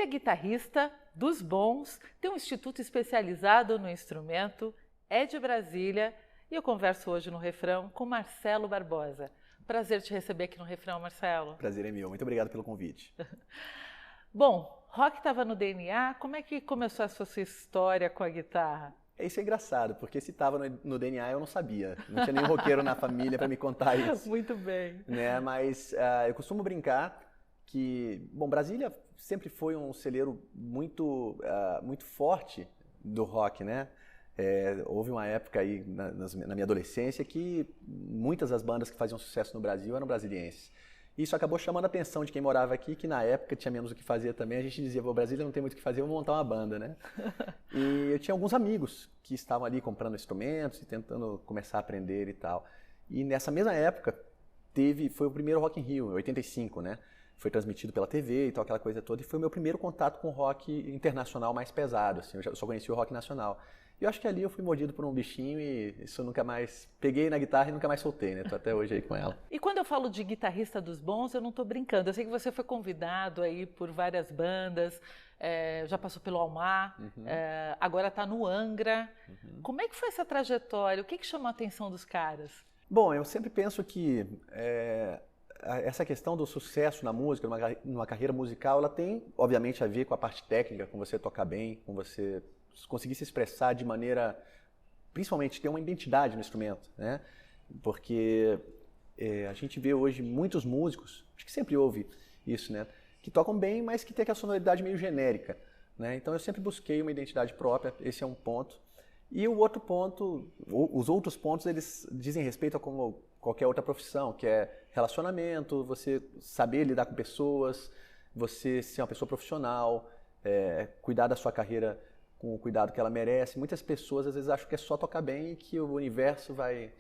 Ele é guitarrista dos bons, tem um instituto especializado no instrumento, é de Brasília e eu converso hoje no Refrão com Marcelo Barbosa. Prazer te receber aqui no Refrão, Marcelo. Prazer é meu, muito obrigado pelo convite. Bom, rock estava no DNA, como é que começou a sua história com a guitarra? Isso é engraçado, porque se estava no DNA eu não sabia, não tinha nenhum roqueiro na família para me contar isso. Muito bem. Né? Mas eu costumo brincar que, bom, Brasília sempre foi um celeiro muito forte do rock, né? Houve uma época aí na minha adolescência que muitas das bandas que faziam sucesso no Brasil eram brasilienses. Isso acabou chamando a atenção de quem morava aqui, que na época tinha menos o que fazer também. A gente dizia, Brasília não tem muito o que fazer, vamos montar uma banda, né? E eu tinha alguns amigos que estavam ali comprando instrumentos e tentando começar a aprender e tal. E nessa mesma época, foi o primeiro Rock in Rio, em 85, né? Foi transmitido pela TV e tal, aquela coisa toda. E foi o meu primeiro contato com o rock internacional mais pesado, assim. Eu só conhecia o rock nacional. E eu acho que ali eu fui mordido por um bichinho e isso eu nunca mais... Peguei na guitarra e nunca mais soltei, né? Tô até hoje aí com ela. E quando eu falo de guitarrista dos bons, eu não tô brincando. Eu sei que você foi convidado aí por várias bandas, já passou pelo Almar, agora tá no Angra. Como é que foi essa trajetória? O que chamou a atenção dos caras? Bom, eu sempre penso que essa questão do sucesso na música, numa carreira musical, ela tem, obviamente, a ver com a parte técnica, com você tocar bem, com você conseguir se expressar de maneira, principalmente ter uma identidade no instrumento, né? Porque a gente vê hoje muitos músicos, acho que sempre houve isso, né? Que tocam bem, mas que tem aquela sonoridade meio genérica, né? Então eu sempre busquei uma identidade própria, esse é um ponto. E o outro ponto, os outros pontos, eles dizem respeito a como qualquer outra profissão, que é relacionamento, você saber lidar com pessoas, você ser uma pessoa profissional, cuidar da sua carreira com o cuidado que ela merece. Muitas pessoas às vezes acham que é só tocar bem e que o universo vai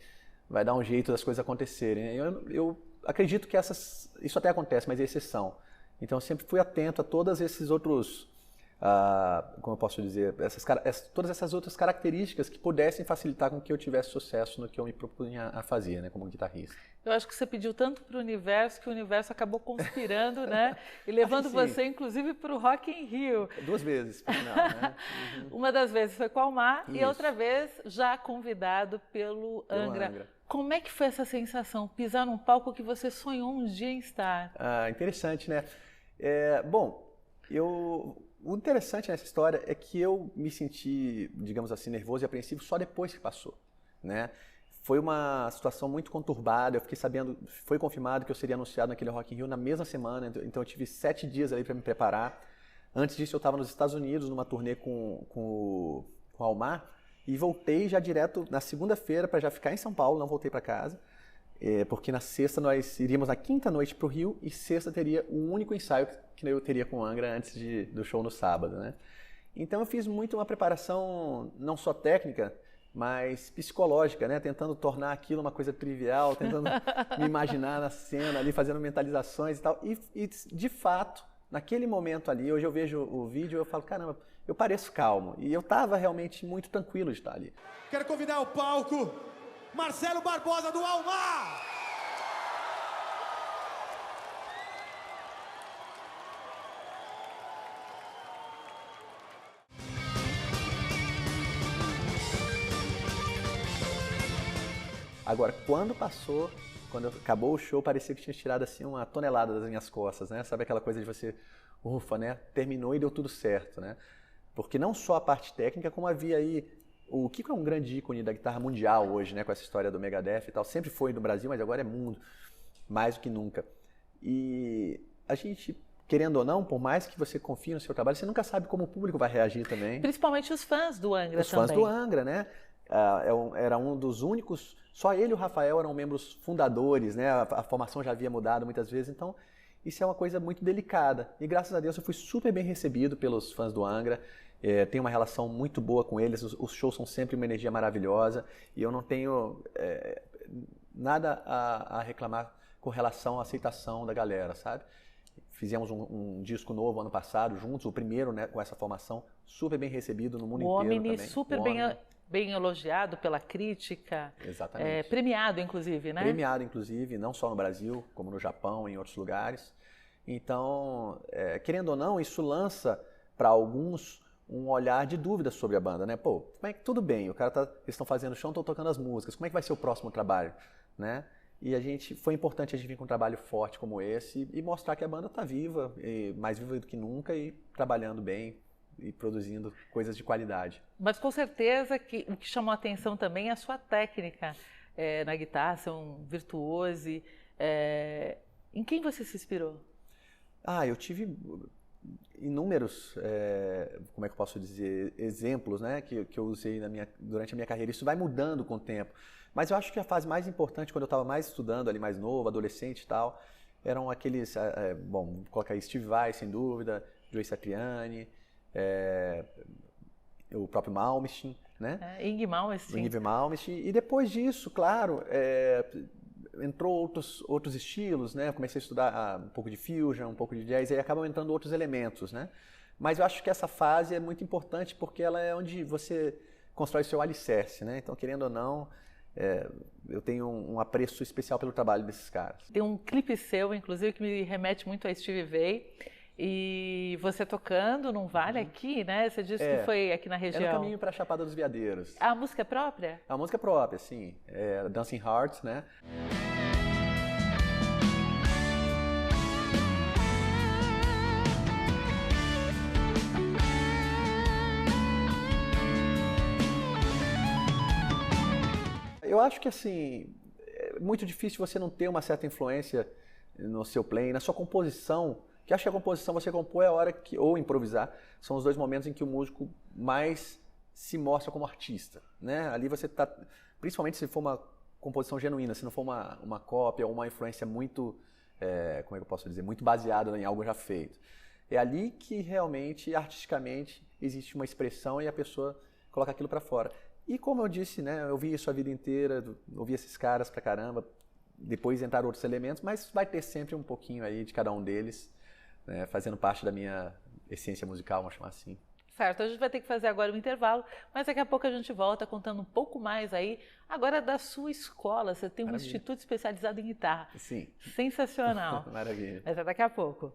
dar um jeito das coisas acontecerem. Eu acredito que isso até acontece, mas é exceção. Então eu sempre fui atento a todos esses outros, como eu posso dizer, todas essas outras características que pudessem facilitar com que eu tivesse sucesso no que eu me propunha a fazer, né, como guitarrista. Eu acho que você pediu tanto para o universo que o universo acabou conspirando, né? E levando você, inclusive, para o Rock in Rio. 2 vezes, por final, né? Uma das vezes foi com o Almar e outra vez já convidado pelo Angra. Como é que foi essa sensação, pisar num palco que você sonhou um dia em estar? Interessante, né? Bom, o interessante nessa história é que eu me senti, digamos assim, nervoso e apreensivo só depois que passou, né? Foi uma situação muito conturbada, eu fiquei sabendo, foi confirmado que eu seria anunciado naquele Rock in Rio na mesma semana, então eu tive 7 dias ali para me preparar. Antes disso eu estava nos Estados Unidos, numa turnê com o Almar, e voltei já direto na segunda-feira para já ficar em São Paulo, não voltei para casa, porque na sexta nós iríamos na quinta noite para o Rio e sexta teria um único ensaio que eu teria com o Angra antes do show no sábado, né? Então eu fiz muito uma preparação não só técnica, mas psicológica, né? Tentando tornar aquilo uma coisa trivial, tentando me imaginar na cena ali, fazendo mentalizações e tal. E de fato, naquele momento ali, hoje eu vejo o vídeo e eu falo, caramba, eu pareço calmo. E eu estava realmente muito tranquilo de estar ali. Quero convidar ao palco Marcelo Barbosa do Almar! Agora, quando acabou o show, parecia que tinha tirado assim uma tonelada das minhas costas, né? Sabe aquela coisa de você, ufa, né? Terminou e deu tudo certo, né? Porque não só a parte técnica, como havia aí... O Kiko é um grande ícone da guitarra mundial hoje, né? Com essa história do Megadeth e tal. Sempre foi no Brasil, mas agora é mundo. Mais do que nunca. E a gente, querendo ou não, por mais que você confie no seu trabalho, você nunca sabe como o público vai reagir também. Principalmente os fãs do Angra também. Os fãs do Angra, né? Era um dos únicos, só ele e o Rafael eram membros fundadores, né? A formação já havia mudado muitas vezes, então isso é uma coisa muito delicada. E graças a Deus eu fui super bem recebido pelos fãs do Angra, tenho uma relação muito boa com eles, os shows são sempre uma energia maravilhosa e eu não tenho nada a reclamar com relação à aceitação da galera, sabe? Fizemos um disco novo ano passado, juntos, o primeiro, né, com essa formação, super bem recebido no mundo inteiro também. Super bem elogiado pela crítica. Exatamente. Premiado, inclusive, né? Premiado, inclusive, não só no Brasil, como no Japão e em outros lugares. Então, querendo ou não, isso lança para alguns um olhar de dúvida sobre a banda, né? Pô, como é que tudo bem? Eles estão fazendo show, estão tocando as músicas. Como é que vai ser o próximo trabalho, né? E foi importante a gente vir com um trabalho forte como esse e mostrar que a banda está viva, mais viva do que nunca e trabalhando bem e produzindo coisas de qualidade. Mas com certeza que o que chamou a atenção também é a sua técnica na guitarra, ser um virtuose. Em quem você se inspirou? Eu tive inúmeros, como é que eu posso dizer, exemplos, né, que eu usei durante a minha carreira. Isso vai mudando com o tempo. Mas eu acho que a fase mais importante, quando eu estava mais estudando, ali mais novo, adolescente e tal, eram aqueles, vou colocar aí Steve Vai, sem dúvida, Joe Satriani, o próprio Malmsteen, né? Yngwie Malmsteen. Yngwie Malmsteen. E depois disso, claro, entrou outros estilos, né? Eu comecei a estudar um pouco de fusion, um pouco de jazz, e aí acabam entrando outros elementos, né? Mas eu acho que essa fase é muito importante porque ela é onde você constrói o seu alicerce, né? Então, querendo ou não, eu tenho um apreço especial pelo trabalho desses caras. Tem um clipe seu, inclusive, que me remete muito a Steve Vai. E você tocando num vale aqui, né? Você disse que foi aqui na região. É no caminho para a Chapada dos Veadeiros. A música é própria? A música é própria, sim. Dancing Hearts, né? Eu acho que, assim, é muito difícil você não ter uma certa influência no seu playing, na sua composição. Que acho que a composição você compõe a hora ou improvisar, são os dois momentos em que o músico mais se mostra como artista, né? Ali você está, principalmente se for uma composição genuína, se não for uma cópia ou uma influência muito, como é que eu posso dizer, muito baseada em algo já feito. É ali que realmente, artisticamente, existe uma expressão e a pessoa coloca aquilo para fora. E como eu disse, né, eu vi isso a vida inteira, ouvi esses caras pra caramba, depois entraram outros elementos, mas vai ter sempre um pouquinho aí de cada um deles, né, fazendo parte da minha essência musical, vamos chamar assim. Certo, a gente vai ter que fazer agora um intervalo, mas daqui a pouco a gente volta contando um pouco mais aí, agora da sua escola. Você tem um instituto especializado em guitarra. Sim. Sensacional. Maravilha. Mas é daqui a pouco.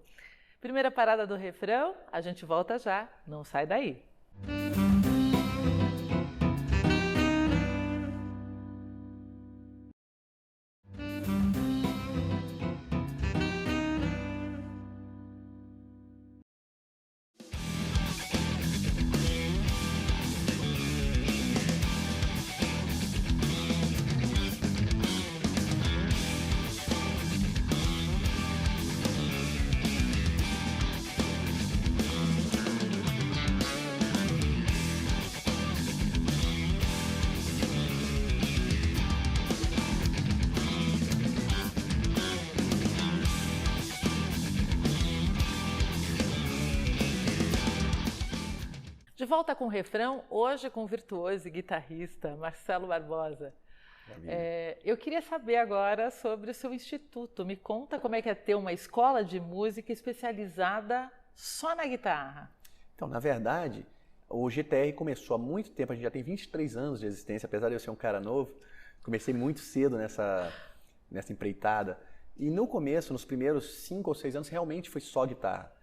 Primeira parada do refrão, a gente volta já, não sai daí. De volta com o refrão, hoje com o virtuoso e guitarrista Marcelo Barbosa. Eu queria saber agora sobre o seu instituto. Me conta como é que é ter uma escola de música especializada só na guitarra. Então, na verdade, o GTR começou há muito tempo, a gente já tem 23 anos de existência, apesar de eu ser um cara novo, comecei muito cedo nessa empreitada. E no começo, nos primeiros 5 ou 6 anos, realmente foi só guitarra.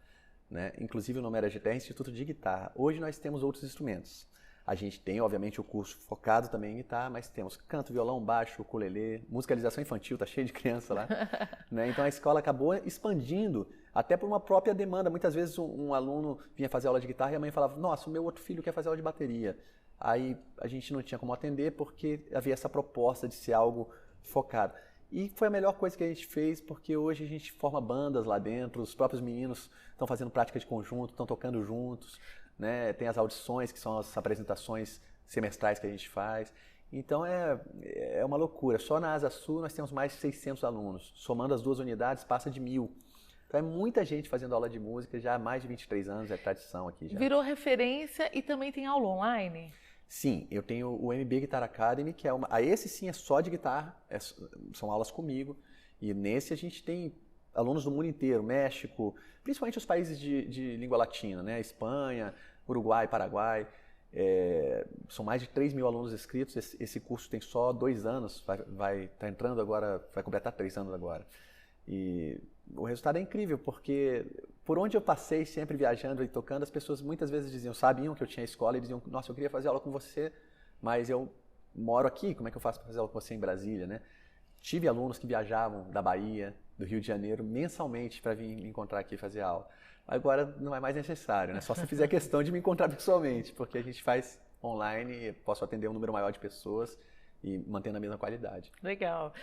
Né? Inclusive o nome era GTR Instituto de Guitarra. Hoje nós temos outros instrumentos. A gente tem, obviamente, o curso focado também em guitarra, mas temos canto, violão, baixo, ukulele, musicalização infantil, tá cheio de criança lá. Né? Então a escola acabou expandindo, até por uma própria demanda. Muitas vezes um aluno vinha fazer aula de guitarra e a mãe falava: nossa, o meu outro filho quer fazer aula de bateria. Aí a gente não tinha como atender porque havia essa proposta de ser algo focado. E foi a melhor coisa que a gente fez, porque hoje a gente forma bandas lá dentro, os próprios meninos estão fazendo prática de conjunto, estão tocando juntos, né? Tem as audições, que são as apresentações semestrais que a gente faz. Então é uma loucura. Só na Asa Sul nós temos mais de 600 alunos. Somando as 2 unidades, passa de 1000. Então é muita gente fazendo aula de música, já há mais de 23 anos, é tradição aqui já. Virou referência e também tem aula online? Sim, eu tenho o MB Guitar Academy, que é esse sim é só de guitarra, são aulas comigo, e nesse a gente tem alunos do mundo inteiro, México, principalmente os países de língua latina, né? Espanha, Uruguai, Paraguai, são mais de 3 mil alunos inscritos. Esse curso tem só 2 anos, vai tá entrando agora, vai completar 3 anos agora. E o resultado é incrível, porque por onde eu passei, sempre viajando e tocando, as pessoas muitas vezes sabiam que eu tinha escola e diziam, nossa, eu queria fazer aula com você, mas eu moro aqui, como é que eu faço para fazer aula com você em Brasília, né? Tive alunos que viajavam da Bahia, do Rio de Janeiro, mensalmente para vir me encontrar aqui e fazer aula. Agora não é mais necessário, né? Só se fizer questão de me encontrar pessoalmente, porque a gente faz online e posso atender um número maior de pessoas e mantendo a mesma qualidade. Legal.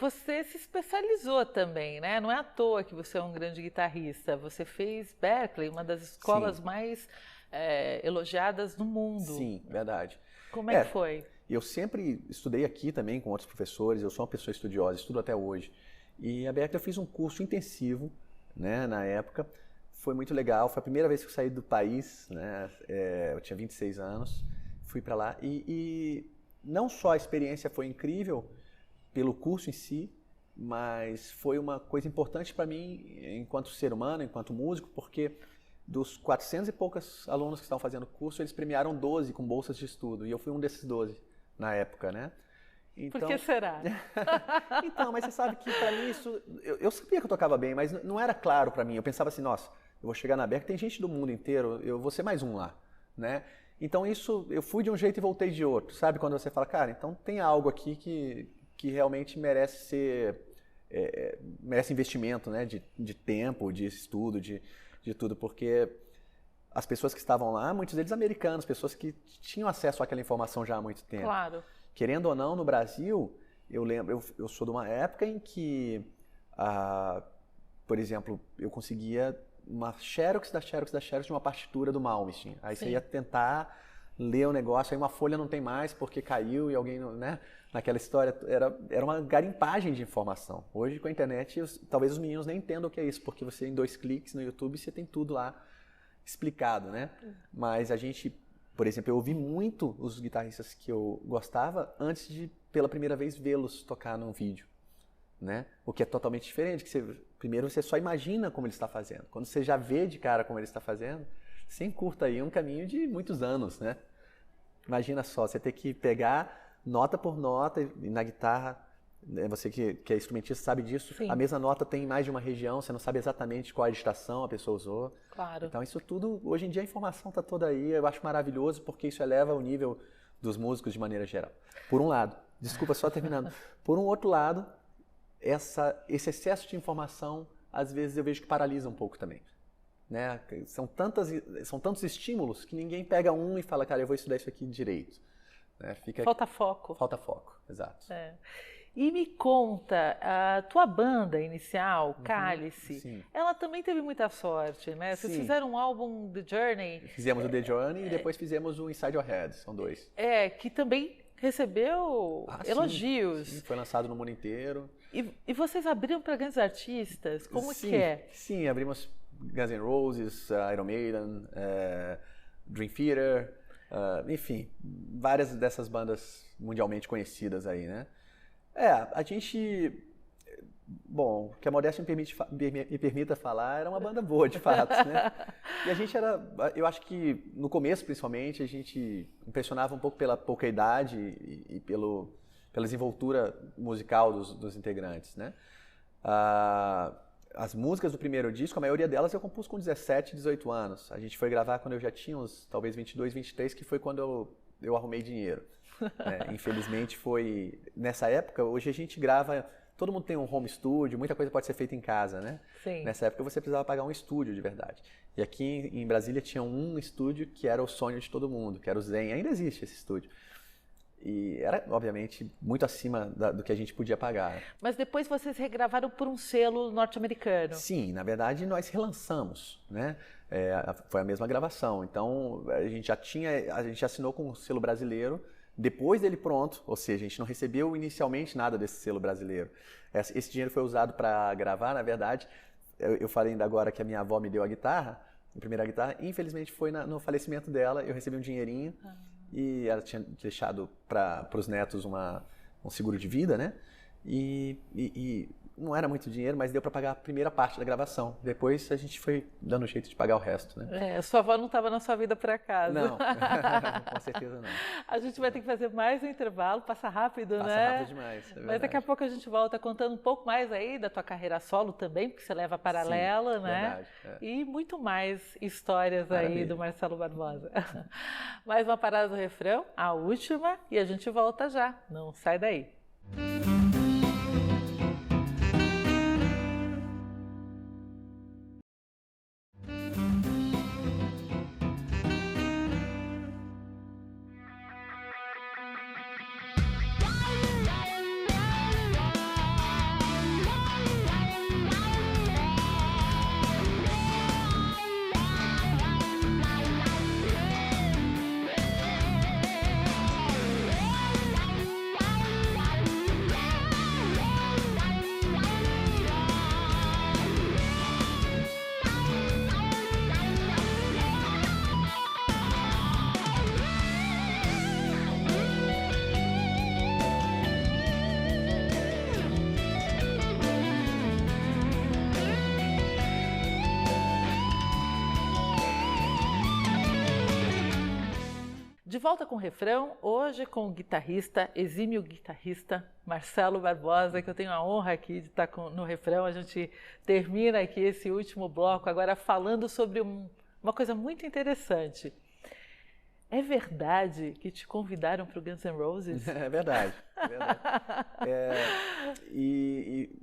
Você se especializou também, né? Não é à toa que você é um grande guitarrista. Você fez Berklee, uma das escolas mais elogiadas do mundo. Sim, verdade. Como é que foi? Eu sempre estudei aqui também com outros professores, eu sou uma pessoa estudiosa, estudo até hoje. E a Berklee eu fiz um curso intensivo, né, na época. Foi muito legal, foi a primeira vez que eu saí do país, né? Eu tinha 26 anos, fui para lá e não só a experiência foi incrível pelo curso em si, mas foi uma coisa importante para mim enquanto ser humano, enquanto músico, porque dos 400 e poucos alunos que estavam fazendo o curso, eles premiaram 12 com bolsas de estudo, e eu fui um desses 12 na época, né? Então... Por que será? Então, mas você sabe que para mim isso... Eu sabia que eu tocava bem, mas não era claro para mim. Eu pensava assim, nossa, eu vou chegar na Berklee, tem gente do mundo inteiro, eu vou ser mais um lá, né? Então isso, eu fui de um jeito e voltei de outro, sabe? Quando você fala, cara, então tem algo aqui que realmente merece merece investimento, né? De tempo, de estudo, de tudo, porque as pessoas que estavam lá, muitos deles americanos, pessoas que tinham acesso àquela informação já há muito tempo. Claro. Querendo ou não, no Brasil, eu lembro, eu sou de uma época em que, por exemplo, eu conseguia uma xerox da xerox da xerox de uma partitura do Malmsteen. Aí Sim. Você ia tentar ler o negócio, aí uma folha não tem mais porque caiu e alguém, né? Naquela história, era uma garimpagem de informação. Hoje, com a internet, talvez os meninos nem entendam o que é isso, porque você, em 2 cliques no YouTube, você tem tudo lá explicado, né? Mas a gente, por exemplo, eu ouvi muito os guitarristas que eu gostava antes de, pela primeira vez, vê-los tocar num vídeo, né? O que é totalmente diferente, que primeiro você só imagina como ele está fazendo. Quando você já vê de cara como ele está fazendo, você encurta aí um caminho de muitos anos, né? Imagina só, você ter que pegar nota por nota, e na guitarra, você que é instrumentista sabe disso, Sim. A mesma nota tem mais de uma região, você não sabe exatamente qual digitação a pessoa usou. Claro. Então isso tudo, hoje em dia a informação está toda aí, eu acho maravilhoso porque isso eleva o nível dos músicos de maneira geral. Por um lado, desculpa só terminando, por um outro lado, esse excesso de informação, às vezes eu vejo que paralisa um pouco também. Né? São tantos estímulos que ninguém pega um e fala, cara, eu vou estudar isso aqui direito. Falta foco. Falta foco, exato. E me conta, a tua banda inicial, Cálice, sim. Ela também teve muita sorte, né? Vocês fizeram um álbum, The Journey. Fizemos o The Journey e depois fizemos o Inside Your Head, são 2. Que também recebeu elogios. Sim, foi lançado no mundo inteiro. E vocês abriram para grandes artistas? Como que é? Sim, abrimos Guns N' Roses, Iron Maiden, Dream Theater, enfim, várias dessas bandas mundialmente conhecidas aí, né? A gente, bom, que a modéstia me permita falar, era uma banda boa, de fato, né? E a gente eu acho que no começo, principalmente, a gente impressionava um pouco pela pouca idade e pela desenvoltura musical dos integrantes, né? As músicas do primeiro disco, a maioria delas eu compus com 17, 18 anos. A gente foi gravar quando eu já tinha uns, talvez 22, 23, que foi quando eu arrumei dinheiro. Infelizmente foi nessa época. Hoje a gente grava, todo mundo tem um home studio, muita coisa pode ser feita em casa, né? Sim. Nessa época você precisava pagar um estúdio de verdade. E aqui em Brasília tinha um estúdio que era o sonho de todo mundo, que era o Zen. Ainda existe esse estúdio. E era, obviamente, muito acima do que a gente podia pagar. Mas depois vocês regravaram por um selo norte-americano. Sim, na verdade nós relançamos, né? Foi a mesma gravação. Então a gente já assinou com um selo brasileiro. Depois dele pronto, ou seja, a gente não recebeu inicialmente nada desse selo brasileiro. Esse dinheiro foi usado para gravar, na verdade. Eu falei ainda agora que a minha avó me deu a primeira guitarra. Infelizmente foi no falecimento dela, eu recebi um dinheirinho. E ela tinha deixado para os netos um seguro de vida, né? E não era muito dinheiro, mas deu para pagar a primeira parte da gravação. Depois a gente foi dando jeito de pagar o resto, né? Sua avó não estava na sua vida por acaso. Não, com certeza não. A gente vai ter que fazer mais um intervalo, passa rápido, né? Passa rápido demais, Mas daqui a pouco a gente volta contando um pouco mais aí da tua carreira solo também, porque você leva paralela, sim, né? Verdade, E muito mais histórias aí do Marcelo Barbosa. Mais uma parada do refrão, a última, e a gente volta já. Não sai daí. De volta com o refrão, hoje com o exímio guitarrista Marcelo Barbosa, que eu tenho a honra aqui de estar no refrão. A gente termina aqui esse último bloco agora falando sobre uma coisa muito interessante. É verdade que te convidaram para o Guns N' Roses? É verdade.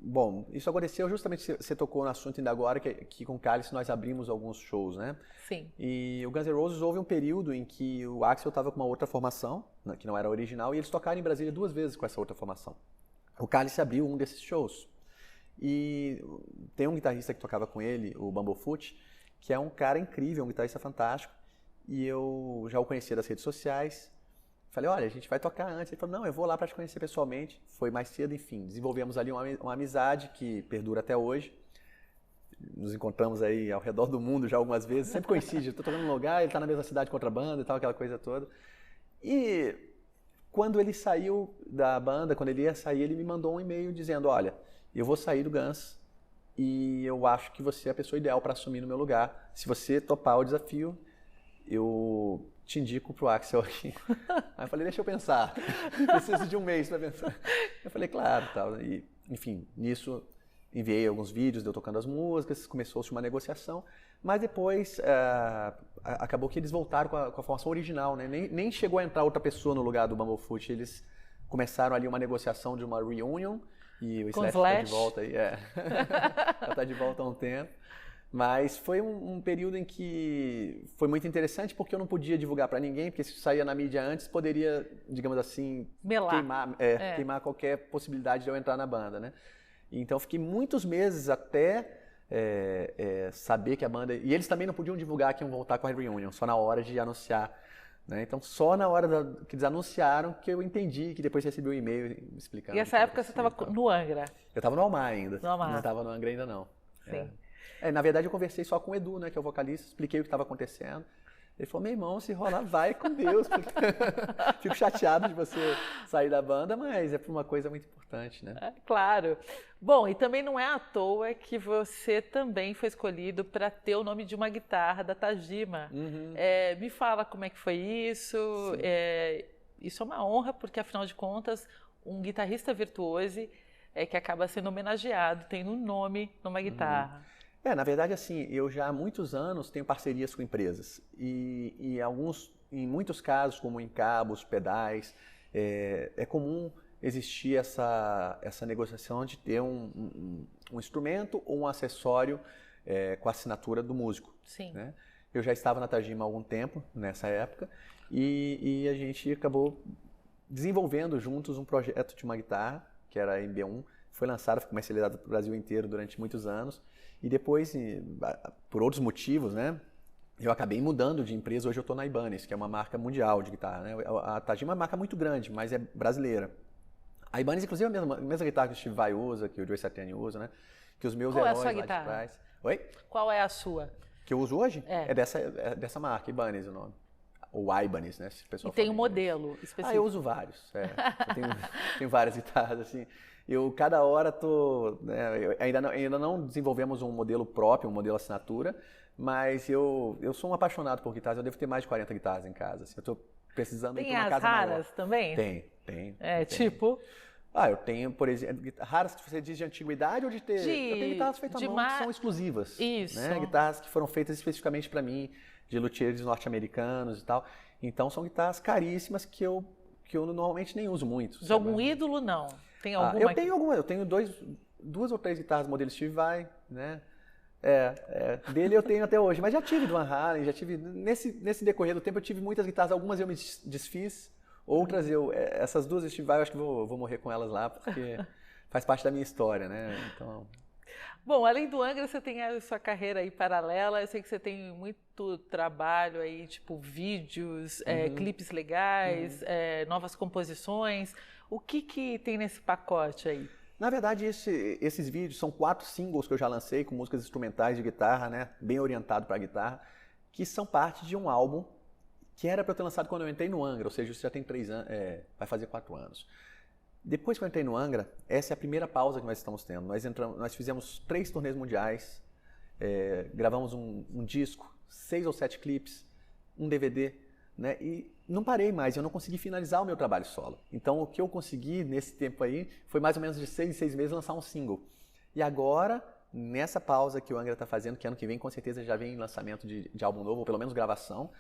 Bom, isso aconteceu justamente, você tocou no assunto ainda agora, que com o Cálice nós abrimos alguns shows, né? Sim. E o Guns N' Roses houve um período em que o Axl estava com uma outra formação, que não era original, e eles tocaram em Brasília 2 vezes com essa outra formação. O Cálice abriu um desses shows. E tem um guitarrista que tocava com ele, o Bumblefoot, que é um cara incrível, um guitarrista fantástico. E eu já o conhecia das redes sociais. Falei, olha, a gente vai tocar antes. Ele falou, não, eu vou lá para te conhecer pessoalmente. Foi mais cedo, enfim. Desenvolvemos ali uma amizade que perdura até hoje. Nos encontramos aí ao redor do mundo já algumas vezes. Sempre coincide, estou tocando num lugar, ele está na mesma cidade com outra banda e tal, aquela coisa toda. E quando ele saiu da banda, quando ele ia sair, ele me mandou um e-mail dizendo, olha, eu vou sair do Guns e eu acho que você é a pessoa ideal para assumir no meu lugar. Se você topar o desafio, eu te indico pro Axl aqui. Aí eu falei, deixa eu pensar. Preciso de um mês para pensar. Eu falei, claro, tal. E, enfim, nisso enviei alguns vídeos de eu tocando as músicas, começou-se uma negociação, mas depois acabou que eles voltaram com a formação original, né? Nem chegou a entrar outra pessoa no lugar do Bumblefoot, eles começaram ali uma negociação de uma reunion e o Slash está de volta aí, já está de volta há um tempo. Mas foi um período em que foi muito interessante porque eu não podia divulgar para ninguém, porque se saía na mídia antes poderia, digamos assim, queimar qualquer possibilidade de eu entrar na banda, né? Então fiquei muitos meses até saber que a banda... E eles também não podiam divulgar que iam voltar com a reunion, só na hora de anunciar, né? Então só na hora que eles anunciaram que eu entendi, que depois recebi um e-mail explicando. E essa época você estava no Angra? Eu estava no Almar ainda. No Almar. Não estava no Angra ainda não. Sim. Na verdade, eu conversei só com o Edu, né, que é o vocalista, expliquei o que estava acontecendo. Ele falou, meu irmão, se rolar, vai com Deus. Fico chateado de você sair da banda, mas é por uma coisa muito importante, né? Claro. Bom, e também não é à toa que você também foi escolhido para ter o nome de uma guitarra da Tajima. Uhum. Me fala como é que foi isso. Isso é uma honra, porque, afinal de contas, um guitarrista virtuoso que acaba sendo homenageado, tendo um nome numa guitarra. Na verdade, assim, eu já há muitos anos tenho parcerias com empresas e em muitos casos, como em cabos, pedais, é comum existir essa negociação de ter um instrumento ou um acessório com a assinatura do músico. Sim. Né? Eu já estava na Tajima há algum tempo, nessa época, e a gente acabou desenvolvendo juntos um projeto de uma guitarra, que era a MB1, foi lançada, foi comercializada para o Brasil inteiro durante muitos anos. E depois, por outros motivos, né, eu acabei mudando de empresa. Hoje eu estou na Ibanez, que é uma marca mundial de guitarra, né? A Tajima é uma marca muito grande, mas é brasileira. A Ibanez, inclusive, é a mesma guitarra que o Steve Vai usa, que o Joe Satriani usa, né? Que os meus Qual heróis é a sua lá guitarra? de trás. Oi? Qual é a sua? Que eu uso hoje? É dessa marca, Ibanez o nome. Ou Ibanez, né? Se o pessoal e tem um fala modelo específico? Eu uso vários. Eu tenho várias guitarras, assim. Eu cada hora tô, né, ainda não desenvolvemos um modelo próprio, um modelo assinatura, mas eu sou um apaixonado por guitarras. Eu devo ter mais de 40 guitarras em casa. Assim, eu tô precisando ir para uma casa maior. Tem as raras também? Tem. É, tem. tipo? Eu tenho, por exemplo, raras que você diz de antiguidade ou de ter... Eu tenho guitarras feitas à mão que são exclusivas. Isso. Né? Guitarras que foram feitas especificamente para mim, de luthiers norte-americanos e tal. Então são guitarras caríssimas que eu normalmente nem uso muito. De algum ídolo, não? Tem alguma? Eu tenho duas ou três guitarras modelo Steve Vai, né? Dele eu tenho até hoje, mas já tive do Van Halen, já tive, nesse decorrer do tempo eu tive muitas guitarras, algumas eu me desfiz, outras essas duas Steve Vai eu acho que vou morrer com elas lá, porque faz parte da minha história, né? Então... Bom, além do Angra, você tem a sua carreira aí paralela, eu sei que você tem muito trabalho aí, tipo vídeos, clipes legais, novas composições, o que tem nesse pacote aí? Na verdade, esses vídeos são 4 singles que eu já lancei com músicas instrumentais de guitarra, né, bem orientado para guitarra, que são parte de um álbum que era para eu ter lançado quando eu entrei no Angra, ou seja, isso já tem 3 anos, vai fazer 4 anos. Depois que eu entrei no Angra, essa é a primeira pausa que nós estamos tendo. Nós fizemos 3 turnês mundiais, gravamos um disco, 6 ou 7 clipes, um DVD, né? E não parei mais, eu não consegui finalizar o meu trabalho solo. Então o que eu consegui nesse tempo aí foi mais ou menos de 6 em 6 meses lançar um single. E agora, nessa pausa que o Angra está fazendo, que ano que vem com certeza já vem lançamento de álbum novo, ou pelo menos gravação,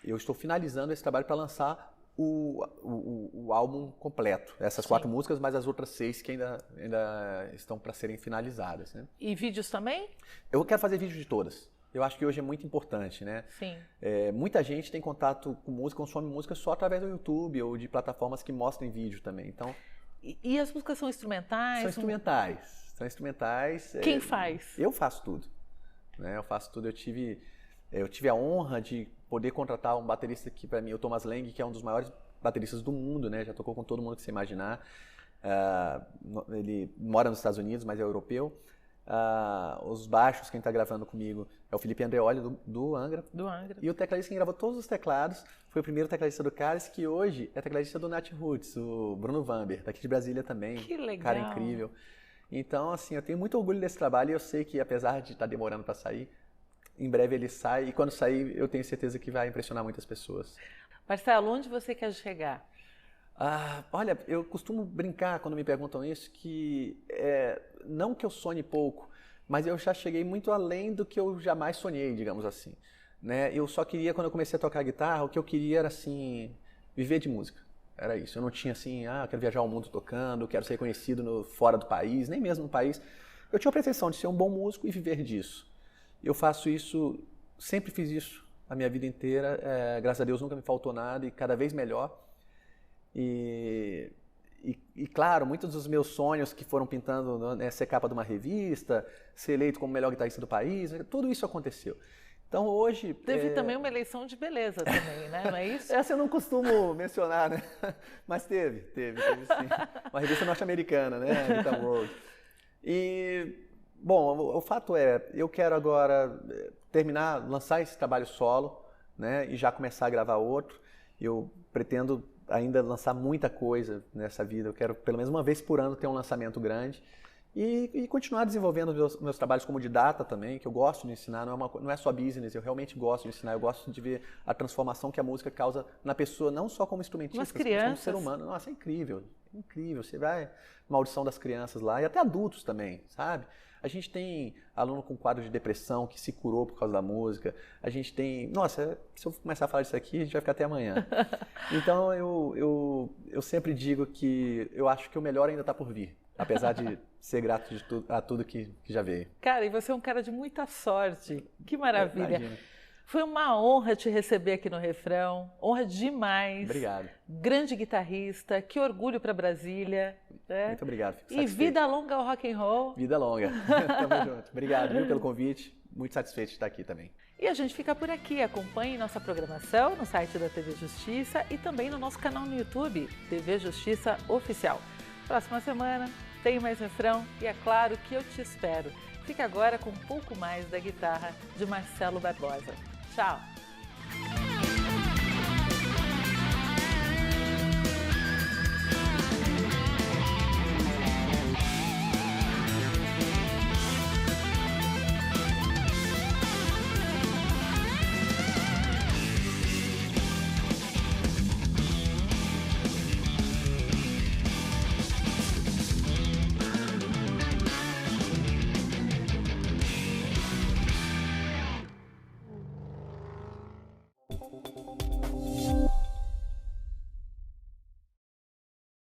eu estou finalizando esse trabalho para lançar o álbum completo. Essas 4 músicas, mais as outras 6 que ainda estão para serem finalizadas. Né? E vídeos também? Eu quero fazer vídeo de todas. Eu acho que hoje é muito importante, né? Sim. Muita gente tem contato com música, consome música só através do YouTube ou de plataformas que mostrem vídeo também. Então, e as músicas são instrumentais? São instrumentais. São instrumentais. Quem faz? Eu faço tudo. Né? Eu faço tudo. Eu tive a honra de poder contratar um baterista que, para mim, é o Thomas Lang, que é um dos maiores bateristas do mundo, né? Já tocou com todo mundo que você imaginar. Ele mora nos Estados Unidos, mas é europeu. Os baixos, quem está gravando comigo é o Felipe Andreoli, do Angra. Do Angra. E o tecladista quem gravou todos os teclados foi o primeiro tecladista do Cálice, que hoje é tecladista do Nat Roots, o Bruno Vamber, daqui de Brasília também. Que legal. Cara incrível. Então, assim, eu tenho muito orgulho desse trabalho e eu sei que, apesar de estar demorando para sair, em breve ele sai e quando sair eu tenho certeza que vai impressionar muitas pessoas. Marcelo, onde você quer chegar? Olha, eu costumo brincar quando me perguntam isso, que não que eu sonhe pouco, mas eu já cheguei muito além do que eu jamais sonhei, digamos assim. Né? Eu só queria, quando eu comecei a tocar guitarra, o que eu queria era, assim, viver de música. Era isso. Eu não tinha assim, eu quero viajar o mundo tocando, quero ser reconhecido fora do país, nem mesmo no país. Eu tinha a pretensão de ser um bom músico e viver disso. Eu faço isso, sempre fiz isso a minha vida inteira, graças a Deus nunca me faltou nada e cada vez melhor. E claro, muitos dos meus sonhos que foram pintando, ser capa de uma revista, ser eleito como o melhor guitarrista do país, tudo isso aconteceu. Então hoje... Teve também uma eleição de beleza também, né? Não é isso? Essa eu não costumo mencionar, né? Mas teve sim. Uma revista norte-americana, né? Guitar World. E... Bom, o fato eu quero agora lançar esse trabalho solo, né, e já começar a gravar outro. Eu pretendo ainda lançar muita coisa nessa vida. Eu quero, pelo menos uma vez por ano, ter um lançamento grande e continuar desenvolvendo meus trabalhos como didata também, que eu gosto de ensinar. Não é só business, eu realmente gosto de ensinar. Eu gosto de ver a transformação que a música causa na pessoa, não só como instrumentista, mas como ser humano. Nossa, é incrível, incrível. Você vai uma audição das crianças lá, e até adultos também, sabe? A gente tem aluno com quadro de depressão que se curou por causa da música. A gente tem... Nossa, se eu começar a falar disso aqui, a gente vai ficar até amanhã. Então, eu sempre digo que eu acho que o melhor ainda está por vir. Apesar de ser grato a tudo que já veio. Cara, e você é um cara de muita sorte. Que maravilha. Imagina. Foi uma honra te receber aqui no Refrão, honra demais. Obrigado. Grande guitarrista, que orgulho para Brasília. Né? Muito obrigado. Fico e satisfeito. Vida longa ao rock and roll. Vida longa. Tamo junto. Obrigado pelo convite. Muito satisfeito de estar aqui também. E a gente fica por aqui. Acompanhe nossa programação no site da TV Justiça e também no nosso canal no YouTube, TV Justiça Oficial. Próxima semana tem mais Refrão e é claro que eu te espero. Fique agora com um pouco mais da guitarra de Marcelo Barbosa. Tchau!